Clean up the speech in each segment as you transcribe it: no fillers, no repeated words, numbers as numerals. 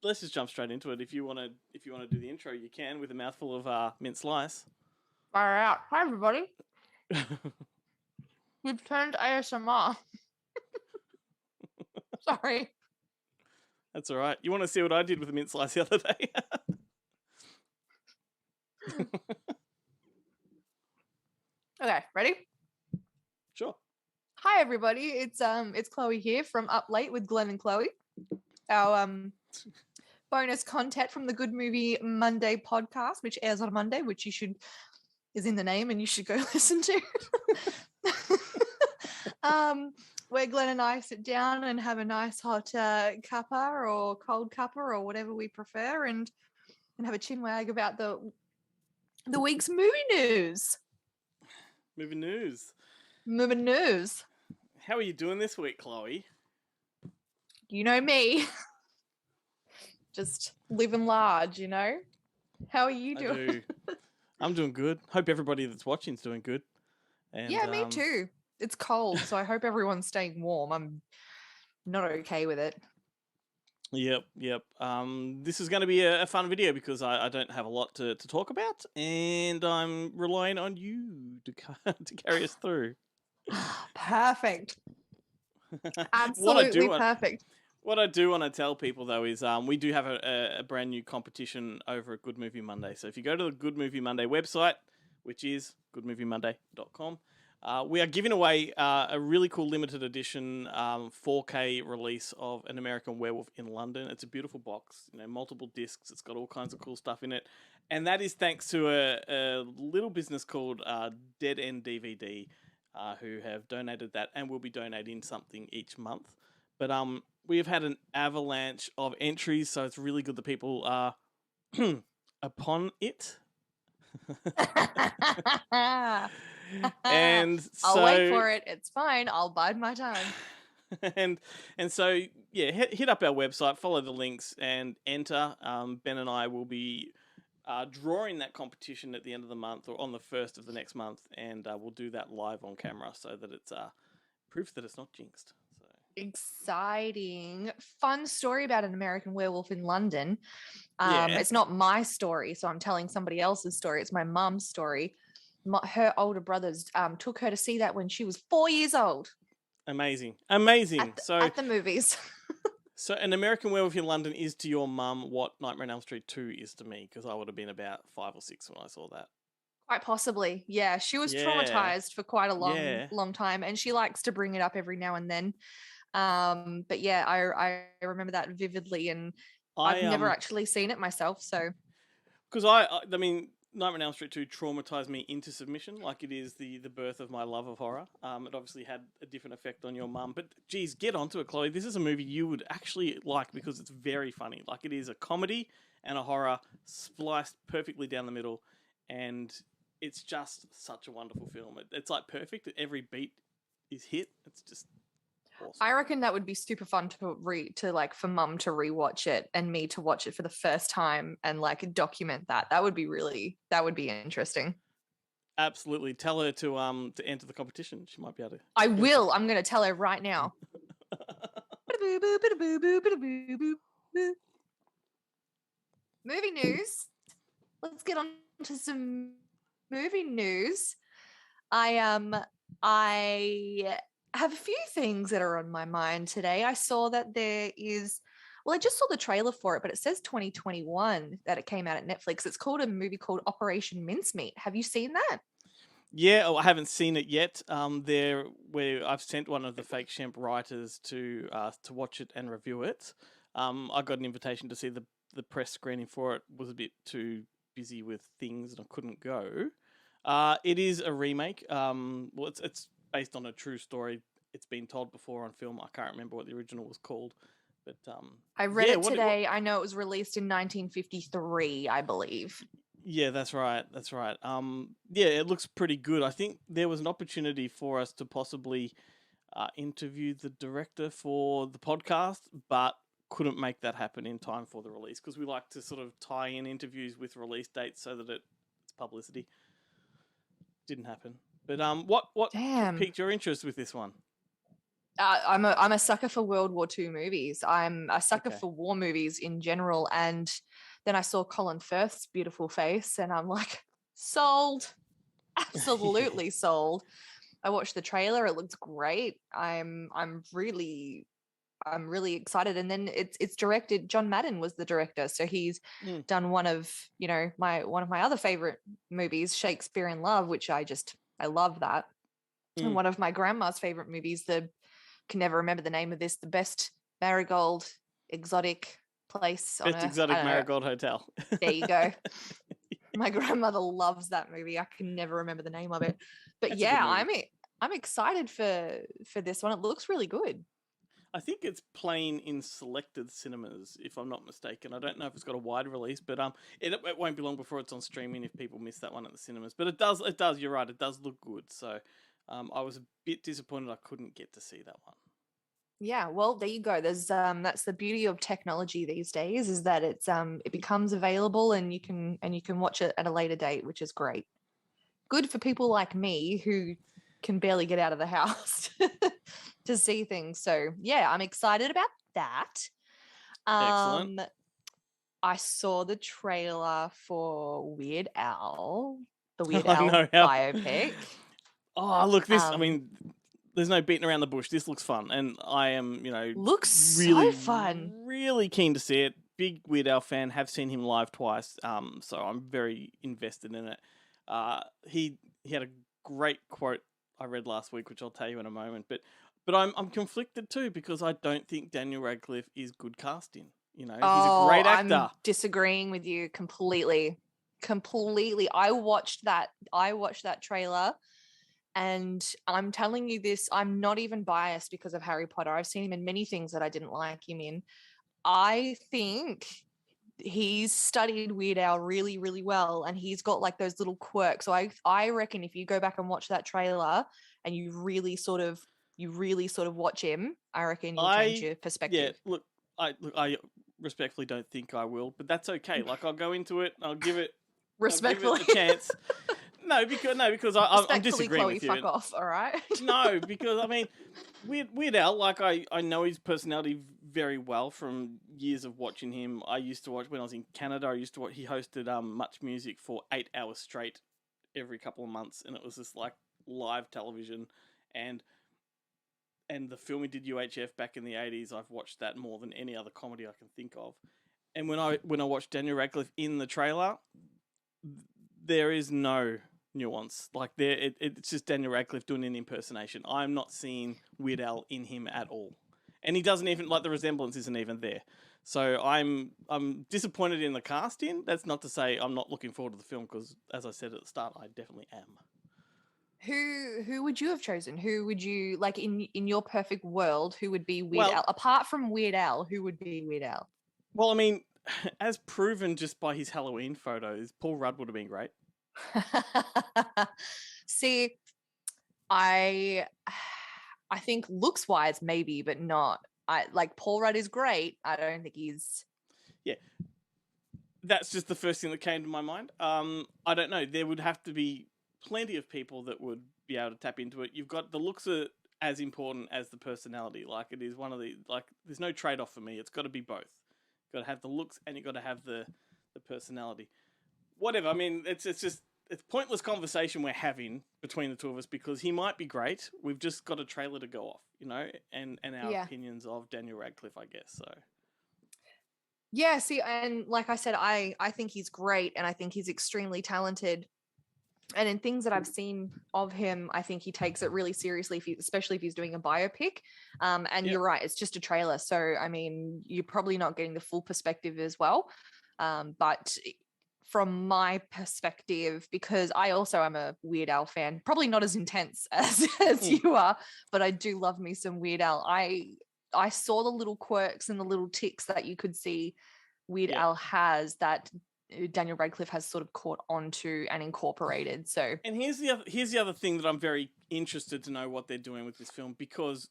let's just jump straight into it. If you want to do the intro, you can with a mouthful of mint slice. Fire out. Hi, everybody. You've turned ASMR. Sorry. That's all right. You want to see what I did with a mint slice the other day? Okay, ready? Sure. Hi, everybody. It's Chloe here from Up Late with Glenn and Chloe. Our bonus content from the Good Movie Monday podcast, which airs on a Monday, which is in the name and you should go listen to. Where Glenn and I sit down and have a nice hot cuppa or cold cuppa or whatever we prefer, and have a chinwag about the week's movie news. Movie news. How are you doing this week, Chloe? You know me. Just living large, you know? How are you doing? I'm doing good. Hope everybody that's watching is doing good. And, yeah, me too. It's cold, so I hope everyone's staying warm. I'm not okay with it. Yep. This is going to be a fun video because I don't have a lot to talk about, and I'm relying on you to carry us through. Perfect. Absolutely perfect. What I do want to tell people, though, is we do have a brand new competition over at Good Movie Monday. So if you go to the Good Movie Monday website, which is goodmoviemonday.com, we are giving away a really cool limited edition 4K release of An American Werewolf in London. It's a beautiful box, multiple discs. It's got all kinds of cool stuff in it. And that is thanks to a little business called Dead End DVD, who have donated that and will be donating something each month. But we have had an avalanche of entries, so it's really good that people are upon it. And so, I'll wait for it. It's fine. I'll bide my time. And so, yeah, hit up our website, follow the links, and enter. Ben and I will be drawing that competition at the end of the month or on the 1st of the next month, and we'll do that live on camera so that it's proof that it's not jinxed. So exciting, fun story about An American Werewolf in London. Yeah. It's not my story, so I'm telling somebody else's story. It's my mum's story. Her older brothers took her to see that when she was 4 years old. Amazing. At the movies. So An American Werewolf in London is to your mum what Nightmare on Elm Street 2 is to me, because I would have been about 5 or 6 when I saw that. Quite possibly. Yeah, she was traumatized for quite a long time, and she likes to bring it up every now and then. But yeah, I remember that vividly, and I've never actually seen it myself. So, because I mean, Nightmare on Elm Street 2 traumatized me into submission, like it is the birth of my love of horror. It obviously had a different effect on your mum, but geez, get onto it, Chloe. This is a movie you would actually like because it's very funny. Like, it is a comedy and a horror spliced perfectly down the middle, and it's just such a wonderful film. It's like perfect. Every beat is hit. It's just awesome. I reckon that would be super fun for mum to rewatch it and me to watch it for the first time and like document that. That would be interesting. Absolutely. Tell her to enter the competition. She might be able to. I will. I'm going to tell her right now. Movie news. Let's get on to some movie news. I have a few things that are on my mind today. I saw that I just saw the trailer for it, but it says 2021 that it came out at Netflix. It's called a movie called Operation Mincemeat. Have you seen that? Yeah, I haven't seen it yet. Where I've sent one of the Fake Shemp writers to watch it and review it. I got an invitation to see the press screening for it. Was a bit too busy with things and I couldn't go. It is a remake. It's based on a true story. It's been told before on film. I can't remember what the original was called, but I read it today. I know it was released in 1953, I believe. Yeah, that's right. Yeah, it looks pretty good. I think there was an opportunity for us to possibly interview the director for the podcast, but couldn't make that happen in time for the release because we like to sort of tie in interviews with release dates so that it's publicity. Didn't happen. But what piqued your interest with this one? I'm a sucker for World War II movies. I'm a sucker Okay. for war movies in general. And then I saw Colin Firth's beautiful face, and I'm like, sold, absolutely sold. I watched the trailer; it looks great. I'm really excited. And then it's directed. John Madden was the director, so he's Mm, done one of one of my other favorite movies, Shakespeare in Love, which I love that. And mm. one of my grandma's favorite movies, the can never remember the name of this, the best marigold exotic place on Best earth. I exotic don't know. marigold hotel. There you go. My grandmother loves that movie. I can never remember the name of it. But That's a good yeah, movie. I'm excited for this one. It looks really good. I think it's playing in selected cinemas, if I'm not mistaken. I don't know if it's got a wide release, but it won't be long before it's on streaming if people miss that one at the cinemas. But it does. You're right. It does look good. So, I was a bit disappointed I couldn't get to see that one. Yeah, well, there you go. There's that's the beauty of technology these days, is that it becomes available, and you can watch it at a later date, which is great. Good for people like me who can barely get out of the house to see things. So yeah, I'm excited about that. Excellent. I saw the trailer for Weird Al, the Weird I Al know how. biopic. Oh, look, this. I Um, mean, there's no beating around the bush. This looks fun, and I am, looks so really, fun. really keen to see it. Big Weird Al fan. Have seen him live twice. So I'm very invested in it. He had a great quote I read last week, which I'll tell you in a moment. But I'm conflicted too because I don't think Daniel Radcliffe is good casting. He's a Oh, great I'm actor. disagreeing with you completely. Completely. I watched that trailer, and I'm telling you this, I'm not even biased because of Harry Potter. I've seen him in many things that I didn't like him in. I think he's studied Weird Al really, really well, and he's got like those little quirks. So I reckon if you go back and watch that trailer and you really sort of watch him, I reckon you'll change I your yeah. perspective. I respectfully don't think I will, but that's okay. Like I'll go into it. I'll give it Respectfully. a chance. No, because I'm Respectfully, disagreeing Chloe, with you. fuck off, all right? No, because I mean, Weird Al. Like I know his personality very well from years of watching him. I used to watch when I was in Canada. I used to watch. He hosted Much Music for 8 hours straight every couple of months, and it was just like live television. And and the film he did UHF back in the 80s. I've watched that more than any other comedy I can think of. And when I watched Daniel Radcliffe in the trailer, there is no nuance. Like it's just Daniel Radcliffe doing an impersonation. I'm not seeing Weird Al in him at all, and he doesn't even like the resemblance isn't even there. So I'm disappointed in the casting. That's not to say I'm not looking forward to the film because, as I said at the start, I definitely am. Who would you have chosen? Who would you like in your perfect world? Who would be Weird Well, Al? Apart from Weird Al, who would be Weird Al? well, I mean, as proven just by his Halloween photos, Paul Rudd would have been great. See, I I think looks wise maybe, but not. I like Paul Rudd is great. I don't think he's Yeah, that's just the first thing that came to my mind. I don't know. There would have to be plenty of people that would be able to tap into it. You've got the looks are as important as the personality. Like it is one of the like. There's no trade off for me. It's got to be both. You've got to have the looks and you've got to have the personality. Whatever. I mean, it's just it's pointless conversation we're having between the two of us because he might be great. We've just got a trailer to go off, and our yeah. opinions of Daniel Radcliffe, I guess. So Yeah, see, and like I said, I think he's great, and I think he's extremely talented. And in things that I've seen of him, I think he takes it really seriously, especially if he's doing a biopic. And yeah, you're right, it's just a trailer, so I mean, you're probably not getting the full perspective as well. But from my perspective, because I also am a Weird Al fan, probably not as intense as mm, you are, but I do love me some Weird Al. I saw the little quirks and the little ticks that you could see Weird yeah. Al has that Daniel Radcliffe has sort of caught onto and incorporated. So And here's the other thing that I'm very interested to know what they're doing with this film because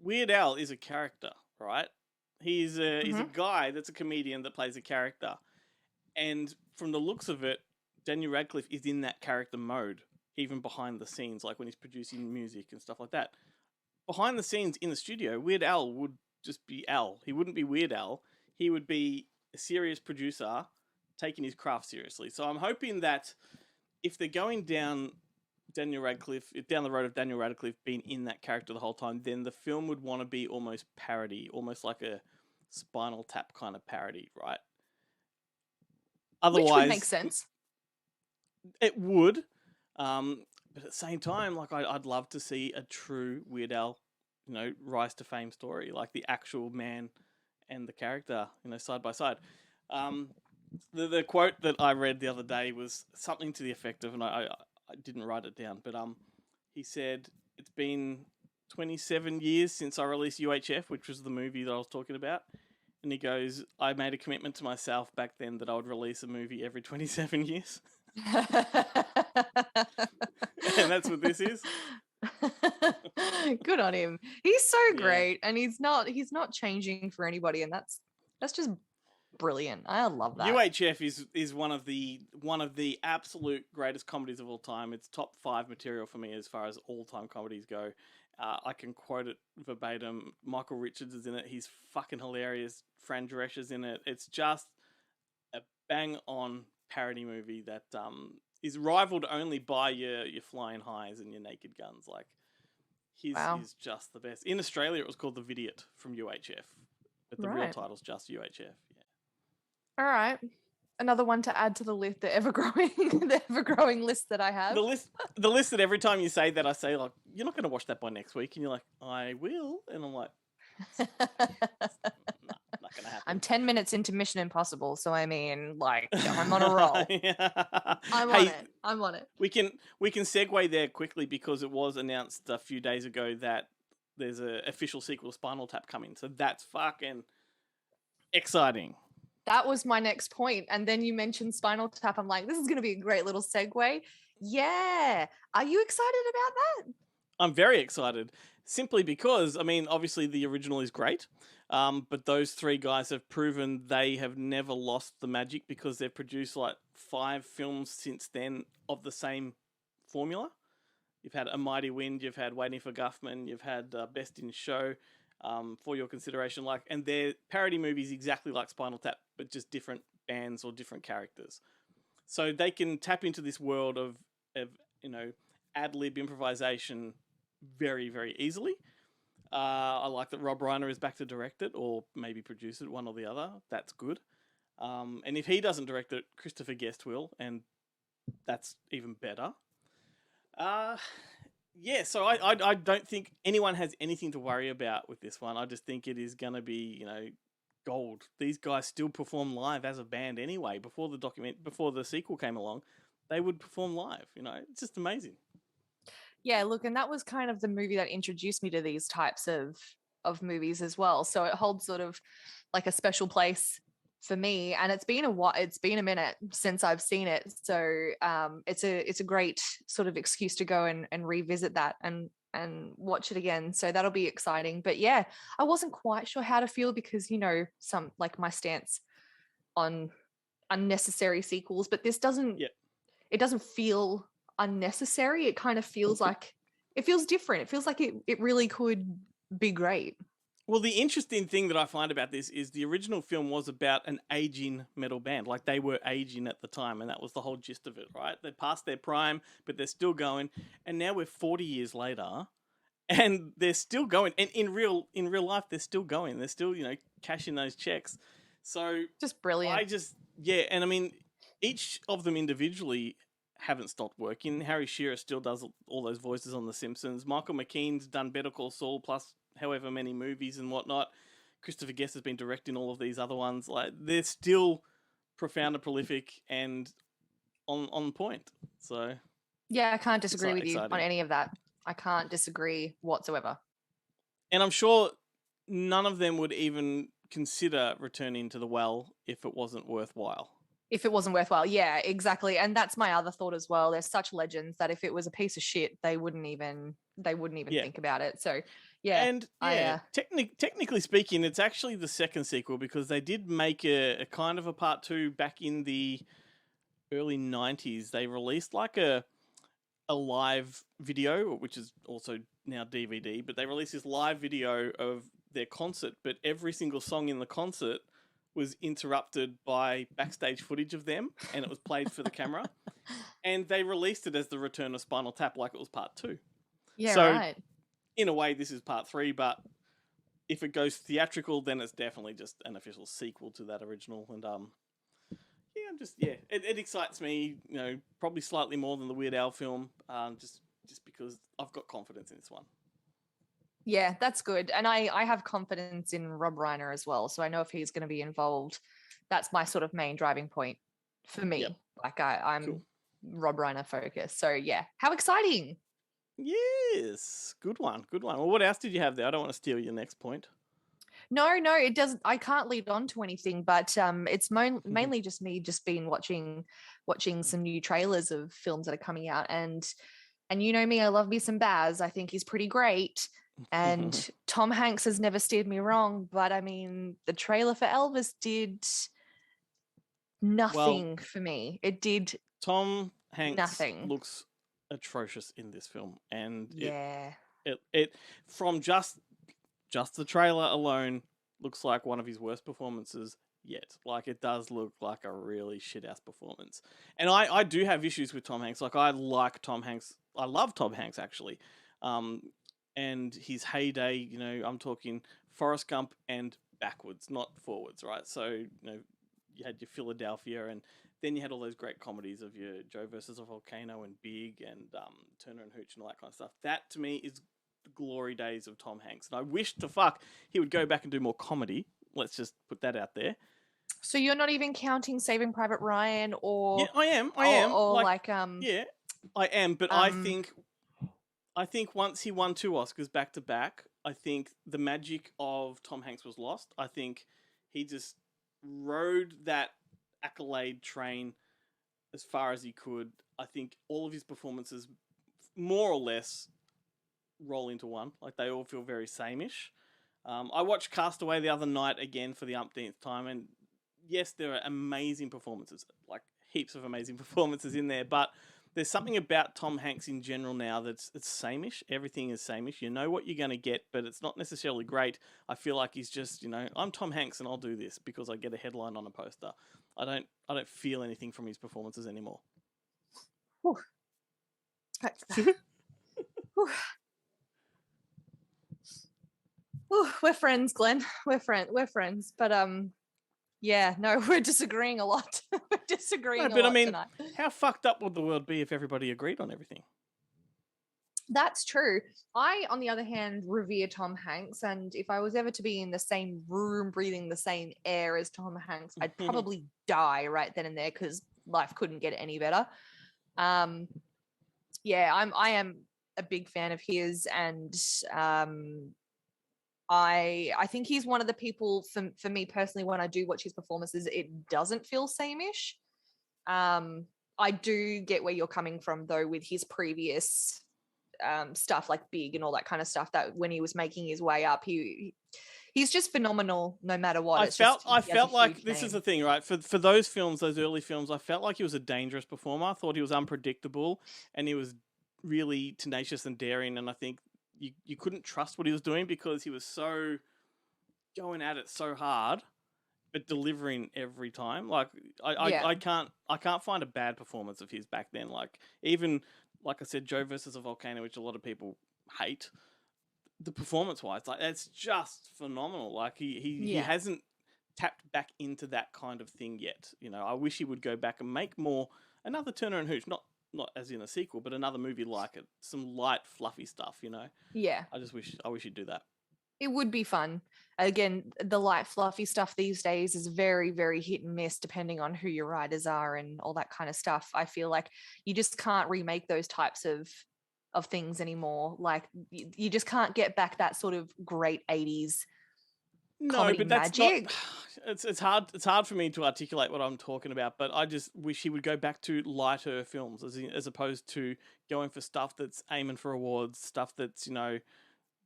Weird Al is a character, right? He's a mhm. guy that's a comedian that plays a character, and from the looks of it, Daniel Radcliffe is in that character mode, even behind the scenes, like when he's producing music and stuff like that. behind the scenes in the studio, Weird Al would just be Al. He wouldn't be Weird Al. He would be a serious producer taking his craft seriously. So I'm hoping that if they're going down down the road of Daniel Radcliffe being in that character the whole time, then the film would want to be almost parody, almost like a Spinal Tap kind of parody, right? Otherwise, which would make sense. It would, but at the same time, like I'd love to see a true Weird Al, rise to fame story, like the actual man and the character, side by side. The quote that I read the other day was something to the effect of, and I didn't write it down, but he said it's been 27 years since I released UHF, which was the movie that I was talking about. And he goes, I made a commitment to myself back then that I would release a movie every 27 years. And that's what this is. Good on him. He's so great, and he's not changing for anybody, and that's just brilliant. I love that. UHF is one of the absolute greatest comedies of all time. It's top 5 material for me as far as all-time comedies go. I can quote it verbatim. Michael Richards is in it. He's fucking hilarious. Fran Drescher's is in it. It's just a bang-on parody movie that is rivaled only by your Flying Highs and your Naked Guns. Like, his is just the best. In Australia, it was called The Vidiot from UHF, but the real title's just UHF. Yeah. All right. Another one to add to the list, the ever-growing list that I have. The list that every time you say that, I say, like, you're not going to watch that by next week. And you're like, I will. And I'm like, not going to happen. I'm 10 minutes into Mission Impossible. So, I mean, like, I'm on a roll. I'm on it. We can segue there quickly because it was announced a few days ago that there's an official sequel to Spinal Tap coming. So that's fucking exciting. That was my next point. And then you mentioned Spinal Tap. I'm like, this is going to be a great little segue. Yeah. Are you excited about that? I'm very excited. Simply because, I mean, obviously the original is great. But those 3 guys have proven they have never lost the magic because they've produced like 5 films since then of the same formula. You've had A Mighty Wind, you've had Waiting for Guffman, you've had Best in Show. For your consideration, and they're parody movies exactly like Spinal Tap, but just different bands or different characters. So they can tap into this world of ad-lib improvisation very, very easily. I like that Rob Reiner is back to direct it, or maybe produce it, one or the other. That's good. And if he doesn't direct it, Christopher Guest will, and that's even better. Yeah, so I don't think anyone has anything to worry about with this one. I just think it is going to be, gold. These guys still perform live as a band anyway. Before the sequel came along, they would perform live. It's just amazing. Yeah, look, and that was kind of the movie that introduced me to these types of movies as well. So it holds sort of like a special place for me, and it's been a minute since I've seen it, so it's a great sort of excuse to go and revisit that and watch it again, so that'll be exciting. But yeah, I wasn't quite sure how to feel because some like my stance on unnecessary sequels, but this doesn't it doesn't feel unnecessary. It kind of feels like it feels different. It feels like it really could be great. Well, the interesting thing that I find about this is the original film was about an aging metal band. Like, they were aging at the time, and that was the whole gist of it, right? They passed their prime, but they're still going. And now we're 40 years later, and they're still going. And in real life, they're still going. They're still, cashing those checks. So just brilliant. And I mean, each of them individually haven't stopped working. Harry Shearer still does all those voices on The Simpsons. Michael McKean's done Better Call Saul plus however many movies and whatnot. Christopher Guest has been directing all of these other ones. Like, they're still profound and prolific and on point. So yeah, I can't disagree with you on any of that. I can't disagree whatsoever. And I'm sure none of them would even consider returning to the well if it wasn't worthwhile. Yeah, exactly. And that's my other thought as well. They're such legends that if it was a piece of shit, they wouldn't even think about it. So yeah. And technically speaking, it's actually the second sequel because they did make a kind of a part 2 back in the early 90s. They released like a live video, which is also now DVD, but they released this live video of their concert, but every single song in the concert was interrupted by backstage footage of them, and it was played for the camera. And they released it as the return of Spinal Tap, like it was part 2. Yeah, So, right. in a way, this is part 3, but if it goes theatrical, then it's definitely just an official sequel to that original. And it excites me, probably slightly more than the Weird Al film, just because I've got confidence in this one. Yeah, that's good. And I have confidence in Rob Reiner as well. So I know if he's going to be involved, that's my sort of main driving point for me. Yep. Like I'm Cool. Rob Reiner focused. So yeah, how exciting. Yes, good one. Well, what else did you have there? I don't want to steal your next point. No, it doesn't. I can't lead on to anything, but it's mainly just me just been watching some new trailers of films that are coming out, and you know me, I love me some Baz. I think he's pretty great. And Tom Hanks has never steered me wrong, but I mean, the trailer for Elvis did nothing for me. It did Tom Hanks nothing. Looks atrocious in this film, and yeah, it from just the trailer alone looks like one of his worst performances yet. Like, it does look like a really shit-ass performance. And I do have issues with Tom Hanks. Like, I like Tom Hanks. I love Tom Hanks, actually. And his heyday, I'm talking Forrest Gump and backwards, not forwards, right? So, you had your Philadelphia, and then you had all those great comedies of your Joe versus a Volcano and Big and Turner and Hooch and all that kind of stuff. That, to me, is the glory days of Tom Hanks. And I wish to fuck he would go back and do more comedy. Let's just put that out there. So you're not even counting Saving Private Ryan or... Yeah, I am. Or yeah, I am. But I think once he won 2 Oscars back to back, I think the magic of Tom Hanks was lost. I think he just rode that accolade train as far as he could. I think all of his performances, more or less, roll into one. Like, they all feel very same-ish. I watched Castaway the other night again for the umpteenth time, and yes, there are amazing performances, like heaps of amazing performances in there, but there's something about Tom Hanks in general now it's same-ish. Everything is same-ish. You know what you're going to get, but it's not necessarily great. I feel like he's just, I'm Tom Hanks and I'll do this because I get a headline on a poster. I don't feel anything from his performances anymore. Whew. Ooh, we're friends, Glenn. We're friends. But yeah, no, we're disagreeing a lot. We're disagreeing a lot tonight. How fucked up would the world be if everybody agreed on everything? That's true. I, on the other hand, revere Tom Hanks, and if I was ever to be in the same room breathing the same air as Tom Hanks, I'd probably die right then and there because life couldn't get any better. Yeah, I am a big fan of his, and I think he's one of the people for me personally, when I do watch his performances, it doesn't feel same-ish. I do get where you're coming from though with his previous stuff like Big and all that kind of stuff, that when he was making his way up, he's just phenomenal no matter what. I felt like this is the thing, right? For those films, those early films, I felt like he was a dangerous performer. I thought he was unpredictable and he was really tenacious and daring, and I think you couldn't trust what he was doing because he was so going at it so hard but delivering every time. Like I can't find a bad performance of his back then. Like, even like I said, Joe versus a Volcano, which a lot of people hate, the performance wise, like, that's just phenomenal. Like he hasn't tapped back into that kind of thing yet. I wish he would go back and make more, another Turner and Hooch, not as in a sequel, but another movie like it, some light, fluffy stuff. Yeah. I wish he'd do that. It would be fun. Again, the light, fluffy stuff these days is very, very hit and miss depending on who your writers are and all that kind of stuff. I feel like you just can't remake those types of things anymore. Like, you just can't get back that sort of great 80s comedy magic. It's hard for me to articulate what I'm talking about, but I just wish he would go back to lighter films as opposed to going for stuff that's aiming for awards, stuff that's,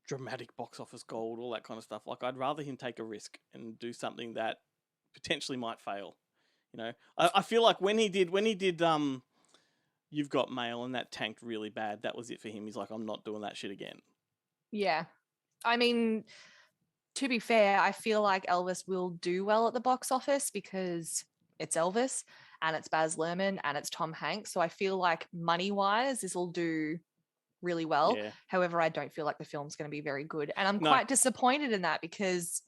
dramatic box office gold, all that kind of stuff. Like, I'd rather him take a risk and do something that potentially might fail. I feel like when he did You've Got Mail and that tanked really bad, that was it for him. He's like, I'm not doing that shit again. Yeah. I mean, to be fair, I feel like Elvis will do well at the box office because it's Elvis and it's Baz Luhrmann and it's Tom Hanks. So I feel like money-wise, this will do really well. Yeah. However, I don't feel like the film's going to be very good. And I'm No, quite disappointed in that because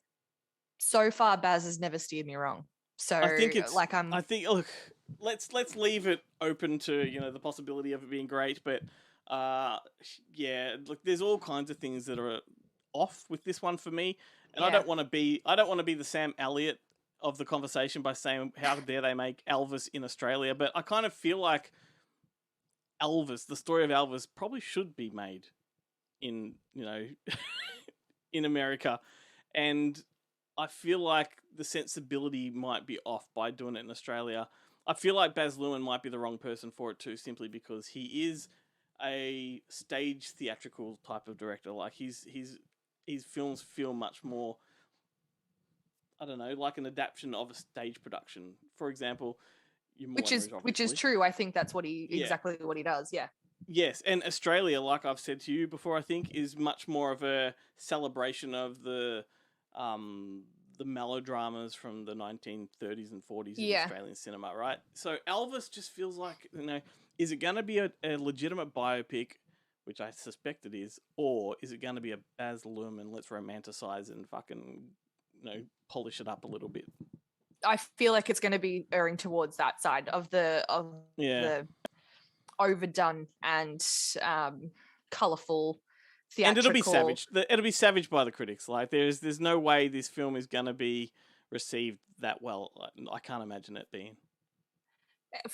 so far Baz has never steered me wrong. I So think it's. like I think look, let's leave it open to the possibility of it being great, but yeah, look, there's all kinds of things that are off with this one for me, and yeah. I don't want to be the Sam Elliott of the conversation by saying how dare they make Elvis in Australia, but I kind of feel like Elvis, the story of Elvis, probably should be made in in America, and I feel like the sensibility might be off by doing it in Australia. I feel like Baz Luhrmann might be the wrong person for it too, simply because he is a stage theatrical type of director. Like his films feel much more, I don't know, like an adaptation of a stage production. For example, your Moulin Rouge, obviously. Which is true. I think that's what he Yeah. exactly what he does. Yeah. Yes, and Australia, like I've said to you before, I think is much more of a celebration of the melodramas from the 1930s and 40s in Yeah. Australian cinema, right? So Elvis just feels like, is it going to be a legitimate biopic, which I suspect it is, or is it going to be a Baz Luhrmann, let's romanticize and fucking, polish it up a little bit? I feel like it's going to be erring towards that side of the overdone and colorful theatrical. And it'll be savage. It'll be savage by the critics. Like there's no way this film is going to be received that well. I can't imagine it being.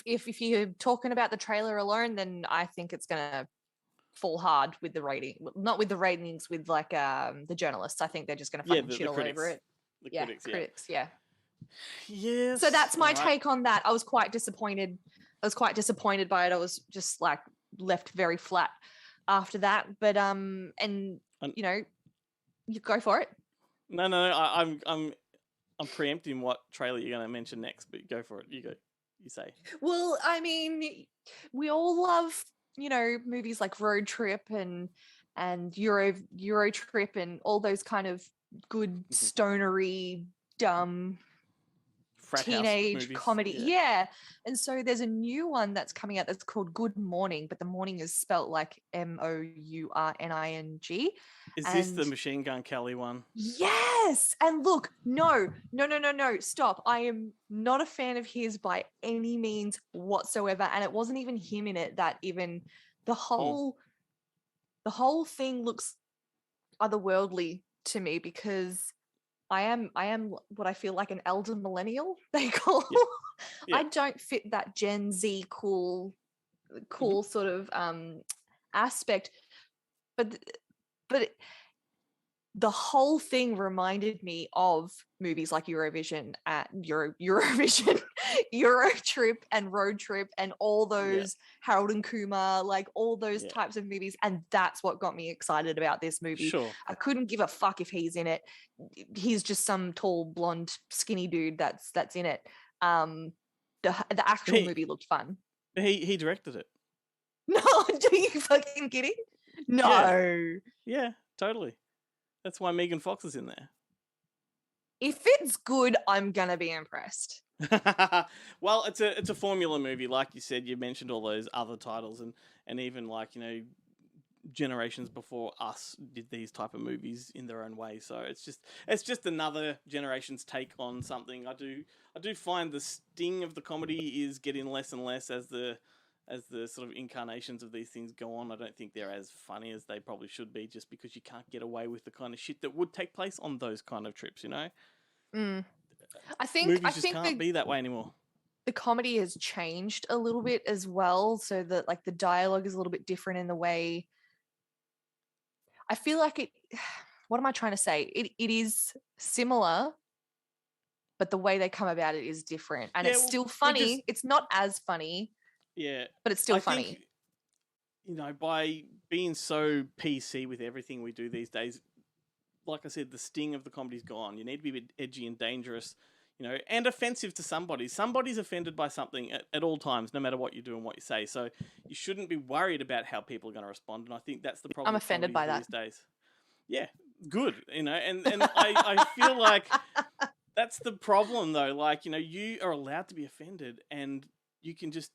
If you're talking about the trailer alone, then I think it's going to fall hard with the rating. Not with the ratings, with like the journalists. I think they're just going to fucking shit all over it. The critics, yeah. Yes. So that's my take on that. I was quite disappointed. By it. I was just like left very flat after that. But and you go for it. No. I'm preempting what trailer you're going to mention next, but go for it. You go. You say. Well, I mean, we all love movies like Road Trip and Euro Trip and all those kind of good stonery dumb Frat teenage comedy. Yeah. And so there's a new one that's coming out that's called Good Morning, but the morning is spelt like MOURNING. Is this the Machine Gun Kelly one? Yes. And look, no, stop. I am not a fan of his by any means whatsoever. And it wasn't even him in it that even the whole thing looks otherworldly to me because I am what I feel like an elder millennial, they call. Yeah. I don't fit that Gen Z cool sort of aspect. But the whole thing reminded me of movies like Eurovision, Euro Trip and Road Trip and all those Harold and Kumar, like all those types of movies. And that's what got me excited about this movie. Sure. I couldn't give a fuck if he's in it. He's just some tall, blonde, skinny dude that's in it. The actual movie looked fun. He directed it. No, are you fucking kidding? No. Yeah, totally. That's why Megan Fox is in there. If it's good, I'm gonna be impressed. Well, it's a formula movie, like you said. You mentioned all those other titles, and even like generations before us did these type of movies in their own way. So it's just another generation's take on something. I do find the sting of the comedy is getting less and less as the sort of incarnations of these things go on. I don't think they're as funny as they probably should be, just because you can't get away with the kind of shit that would take place on those kind of trips, I think movies can't be that way anymore. The comedy has changed a little bit as well, so that like the dialogue is a little bit different in the way. I feel like it. What am I trying to say? It is similar, but the way they come about it is different, and it's still funny. It's not as funny. Yeah, but it's still funny. Think, by being so PC with everything we do these days, like I said, the sting of the comedy's gone. You need to be a bit edgy and dangerous, and offensive to somebody. Somebody's offended by something at all times, no matter what you do and what you say. So you shouldn't be worried about how people are going to respond. And I think that's the problem. I'm offended by that these days. Yeah, good. And I feel like that's the problem, though. Like, you are allowed to be offended, and you can just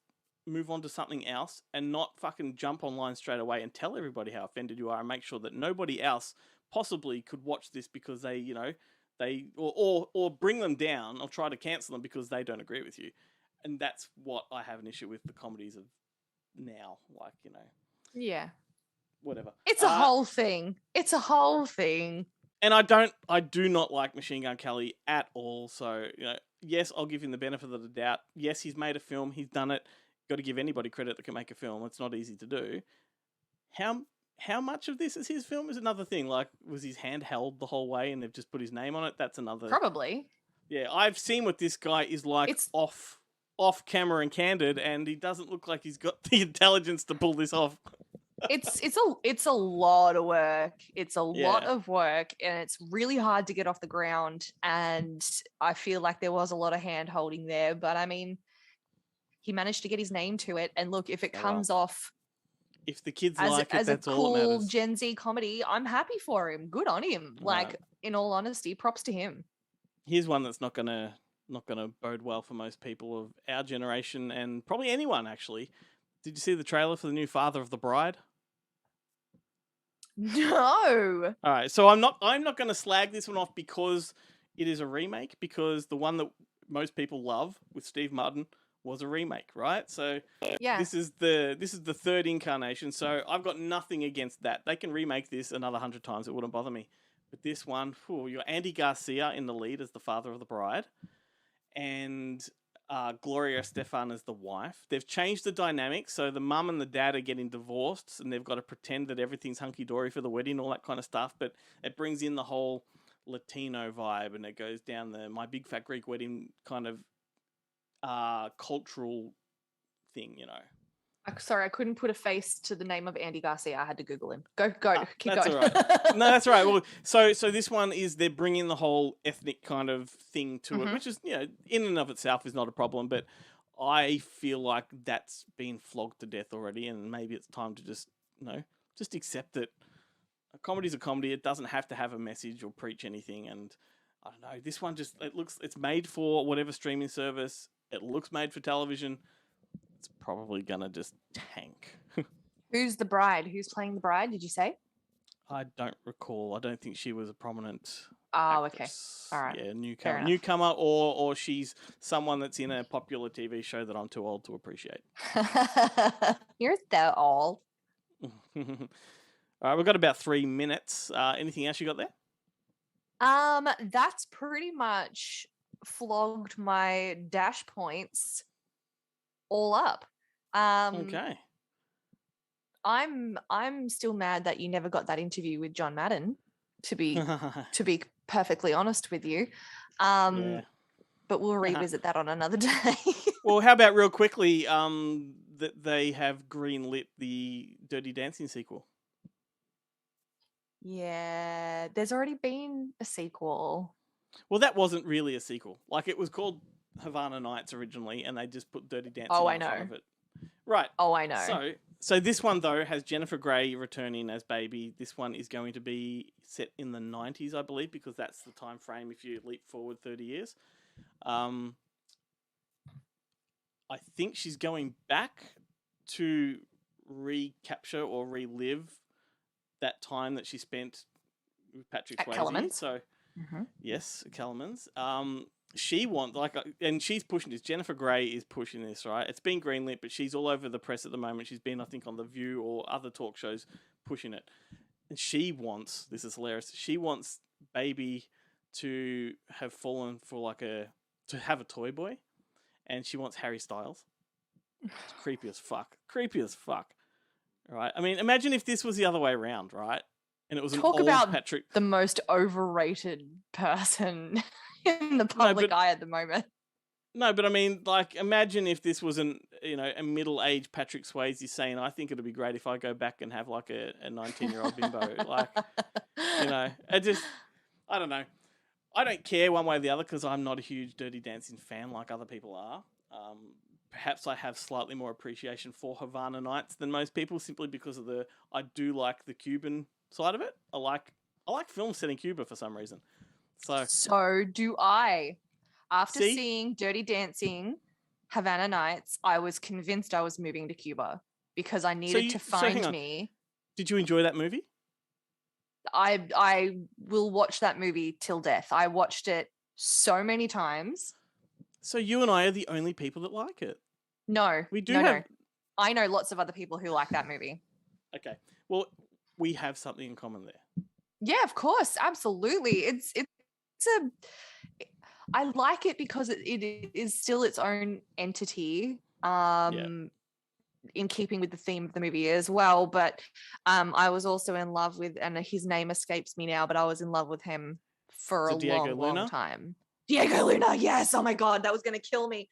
move on to something else and not fucking jump online straight away and tell everybody how offended you are and make sure that nobody else possibly could watch this because or bring them down or try to cancel them because they don't agree with you. And that's what I have an issue with the comedies of now. Like, Yeah. whatever. It's a whole thing. It's a whole thing. And I do not like Machine Gun Kelly at all. So, yes, I'll give him the benefit of the doubt. Yes, he's made a film. He's done it. Got to give anybody credit that can make a film. It's not easy to do. How much of this is his film is another thing. Like, was his hand held the whole way and they've just put his name on it? That's another. Probably. Yeah, I've seen what this guy is like off camera and candid, and he doesn't look like he's got the intelligence to pull this off. It's a lot of work. It's a lot of work, and it's really hard to get off the ground. And I feel like there was a lot of hand holding there, but I mean, he managed to get his name to it. And look, if it comes off, if the kids as, like it, as that's a all that cool matters. Gen Z comedy, I'm happy for him. Good on him. Like, in all honesty, props to him. Here's one that's not gonna bode well for most people of our generation and probably anyone actually. Did you see the trailer for the new Father of the Bride? No. All right, so I'm not going to slag this one off because it is a remake, because the one that most people love with Steve Martin was a remake, right? So yeah, this is the third incarnation. So I've got nothing against that. They can remake this another 100 times; it wouldn't bother me. But this one, you're Andy Garcia in the lead as the father of the bride, and Gloria Estefan as the wife. They've changed the dynamic, so the mum and the dad are getting divorced, and they've got to pretend that everything's hunky-dory for the wedding, all that kind of stuff, but it brings in the whole Latino vibe, and it goes down the My Big Fat Greek Wedding kind of cultural thing, Sorry, I couldn't put a face to the name of Andy Garcia. I had to Google him. Go, keep that's going. All right. No, that's all right. Well, so this one is they're bringing the whole ethnic kind of thing to it, which is, in and of itself is not a problem, but I feel like that's been flogged to death already, and maybe it's time to just, just accept it. A comedy's a comedy. It doesn't have to have a message or preach anything, and I don't know. This one it's made for whatever streaming service. It looks made for television. It's probably gonna just tank. Who's the bride? Who's playing the bride? Did you say? I don't recall. I don't think she was a prominent. Oh, actress. Okay. All right. Yeah, newcomer, or she's someone that's in a popular TV show that I'm too old to appreciate. You're so old. All right, we've got about 3 minutes. Anything else you got there? That's pretty much flogged my dash points all up. Okay. I'm still mad that you never got that interview with John Madden, to be perfectly honest with you. But we'll revisit that on another day. Well, how about real quickly that they have greenlit the Dirty Dancing sequel? Yeah, there's already been a sequel. Well, that wasn't really a sequel. Like, it was called Havana Nights originally, and they just put Dirty Dancing in front of it. Right. Oh, I know. So this one, though, has Jennifer Grey returning as Baby. This one is going to be set in the 90s, I believe, because that's the time frame if you leap forward 30 years. I think she's going back to recapture or relive that time that she spent with Patrick Swayze. Kellerman's. So, yes, Kellerman's. She wants, and she's pushing this. Jennifer Grey is pushing this, right? It's been greenlit, but she's all over the press at the moment. She's been, I think, on The View or other talk shows pushing it. And she wants, this is hilarious, she wants Baby to have fallen for to have a toy boy. And she wants Harry Styles. It's creepy as fuck. Right? I mean, imagine if this was the other way around, right? And it was Talk an old about Patrick. The most overrated person in the public eye at the moment. No, but I mean, imagine if this was a middle-aged Patrick Swayze saying, "I think it'd be great if I go back and have a 19-year-old bimbo." I don't know. I don't care one way or the other because I'm not a huge Dirty Dancing fan like other people are. Perhaps I have slightly more appreciation for Havana Nights than most people simply because of I do like the Cuban side of it. I like I like films set in Cuba for some reason. So do I. After See? seeing Dirty Dancing, Havana Nights, I was convinced I was moving to Cuba because I needed to hang find on. me. Did you enjoy that movie? I will watch that movie till death. I watched it so many times. So you and I are the only people that like it. No, We do no, have. no. I know lots of other people who like that movie. Okay. Well, we have something in common there. Yeah, of course, absolutely. It's a. I like it because it is still its own entity. In keeping with the theme of the movie as well. But I was also in love with, and his name escapes me now, but I was in love with him for a long time. Diego Luna, yes. Oh my God, that was going to kill me.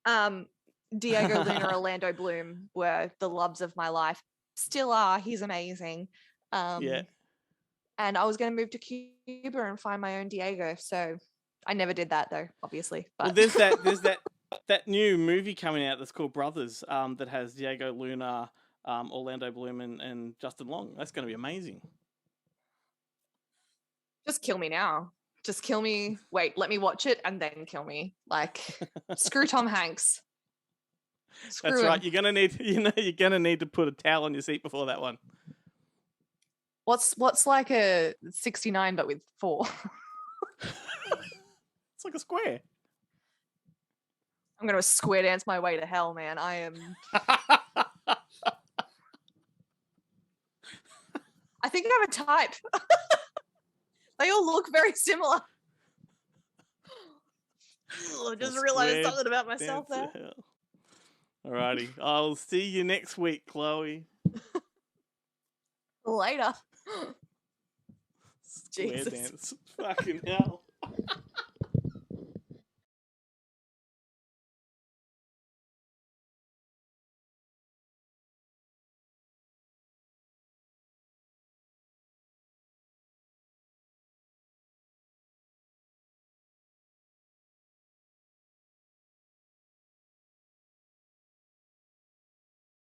Diego Luna, Orlando Bloom were the loves of my life. Still are. He's amazing. And I was going to move to Cuba and find my own Diego. So I never did that though, obviously. But well, there's that new movie coming out that's called Brothers, that has Diego Luna, Orlando Bloom, and Justin Long. That's going to be amazing. Just kill me now. Just kill me. Wait, let me watch it and then kill me. Like, screw Tom Hanks. Screw That's him. right. You're gonna need to put a towel on your seat before that one. What's like a 69 but with 4? It's like a square. I'm gonna square dance my way to hell, man. I am. I think I'm a type. They all look very similar. I just realized something about myself there. Alrighty. I'll see you next week, Chloe. Later. Square Jesus. dance. Fucking hell.